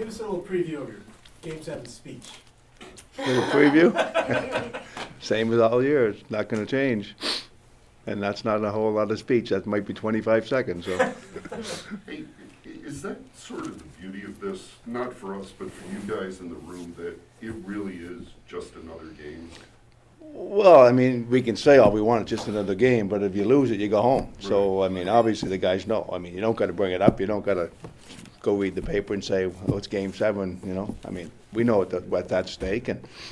Give us a little preview of your Game 7 speech. Little preview? Same as all year, it's not gonna change. And that's not a whole lot of speech, that might be 25 seconds, so. Hey, is that sort of the beauty of this, not for us, but for you guys in the room, that it really is just another game? Well, I mean, we can say all we want, it's just another game, but if you lose it, you go home. So, I mean, obviously the guys know. I mean, you don't gotta bring it up, you don't gotta go read the paper and say, oh, it's Game 7, you know? I mean, we know what's at stake,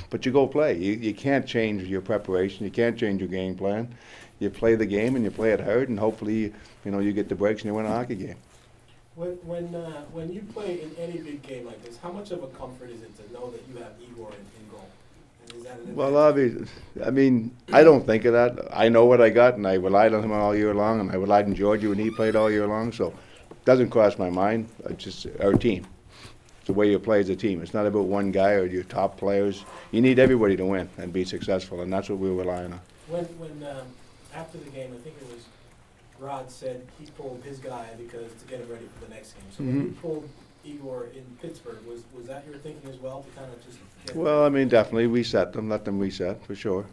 but you go play. You can't change your preparation, you can't change your game plan. You play the game and you play it hard, and hopefully, you know, you get the breaks and you win a hockey game. When you play in any big game like this, how much of a comfort is it to know that you have Igor in goal? And is that an Well, advantage? obviously, I mean, I don't think of that. I know what I got, and I relied on him all year long, and I relied on Georgie when he played all year long, so it doesn't cross my mind. It's just our team. It's the way you play as a team. It's not about one guy or your top players. You need everybody to win and be successful, and that's what we're relying on. When after the game, I think it was Rod said he pulled his guy because to get him ready for the next game. So when you pulled Igor in Pittsburgh, was that your thinking as well, to kind of just get Well, I mean, definitely reset them, let them reset, for sure.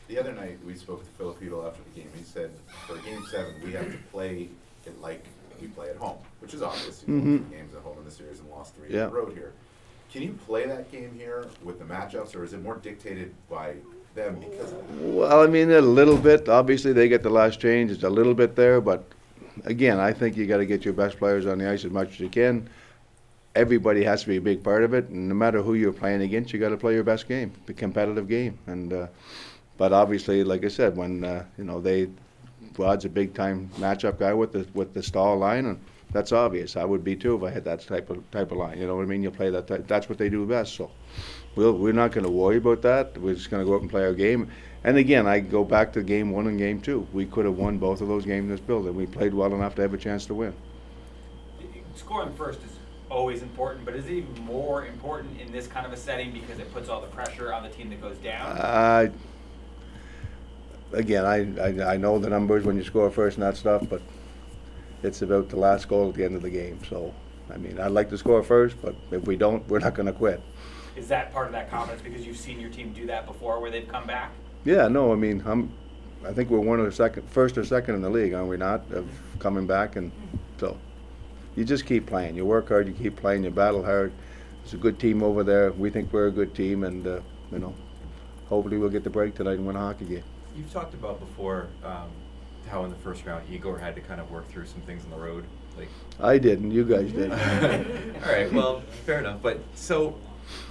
The other night, we spoke to Filipino after the game. He said, for Game 7, we have to play it like we play at home, which is obvious. You won 2 games at home in the series and lost 3 on the road here. Can you play that game here with the matchups, or is it more dictated by them because of that? Well, I mean, a little bit. Obviously, they get the last change. It's a little bit there, but again, I think you got to get your best players on the ice as much as you can. Everybody has to be a big part of it, and no matter who you're playing against, you got to play your best game, the competitive game. And but obviously, like I said, when you know Rod's a big time matchup guy with the stall line, and that's obvious. I would be too if I had that type of line. You know what I mean? You play that type, that's what they do best. So we're not going to worry about that. We're just going to go out and play our game. And again, I go back to Game 1 and Game 2. We could have won both of those games in this building. We played well enough to have a chance to win. Scoring first is always important, but is it even more important in this kind of a setting because it puts all the pressure on the team that goes down? Again, I know the numbers when you score first and that stuff, but it's about the last goal at the end of the game. So, I mean, I'd like to score first, but if we don't, we're not going to quit. Is that part of that confidence because you've seen your team do that before where they've come back? Yeah, no, I mean, I think we're one of the first or second in the league, are we not, of coming back, and so you just keep playing. You work hard, you keep playing, you battle hard. It's a good team over there. We think we're a good team, and you know, hopefully we'll get the break tonight and win a hockey game. You've talked about before how in the first round Igor had to kind of work through some things on the road. Like I didn't. You guys did. All right. Well, fair enough. But so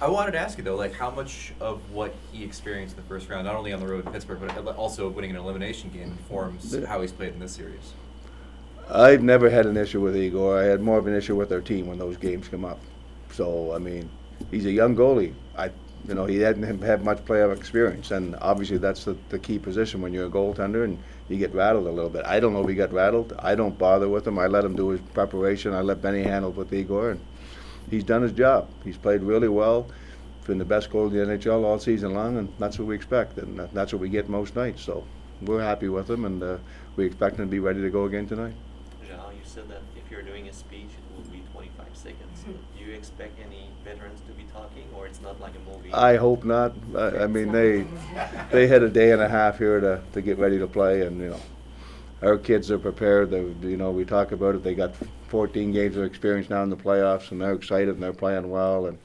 I wanted to ask you though, like how much of what he experienced in the first round, not only on the road in Pittsburgh, but also winning an elimination game, informs how he's played in this series. I've never had an issue with Igor. I had more of an issue with our team when those games come up. So I mean, he's a young goalie. You know, he hadn't had much playoff experience, and obviously that's the key position when you're a goaltender and you get rattled a little bit. I don't know if he got rattled. I don't bother with him. I let him do his preparation. I let Benny handle with Igor, and he's done his job. He's played really well. Been the best goalie in the NHL all season long, and that's what we expect, and that's what we get most nights. So we're happy with him, and we expect him to be ready to go again tonight. Gerard, you said that if you're doing a speech, it will be 25 seconds. Do you expect any veterans to be talking, or it's not like a movie? I hope not. I mean, they had a day and a half here to get ready to play, and you know, our kids are prepared. You know, we talk about it. They got 14 games of experience now in the playoffs, and they're excited and they're playing well. And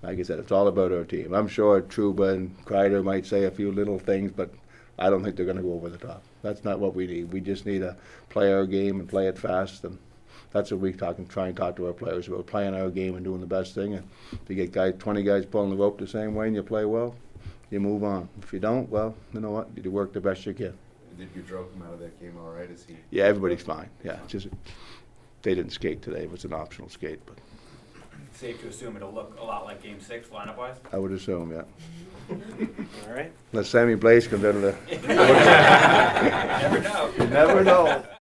like I said, it's all about our team. I'm sure Trouba and Kreider might say a few little things, but I don't think they're going to go over the top. That's not what we need. We just need to play our game and play it fast, and that's what we try and talk to our players about, playing our game and doing the best thing. And if you get 20 guys pulling the rope the same way and you play well, you move on. If you don't, well, you know what? You work the best you can. Did you drop him out of that game all right? Is he? Yeah, everybody's fine. Yeah, just they didn't skate today. It was an optional skate, but Safe to assume it'll look a lot like Game 6 lineup-wise? I would assume, yeah. All right. Unless Sammy Blaze comes out of the... You never know. You never know.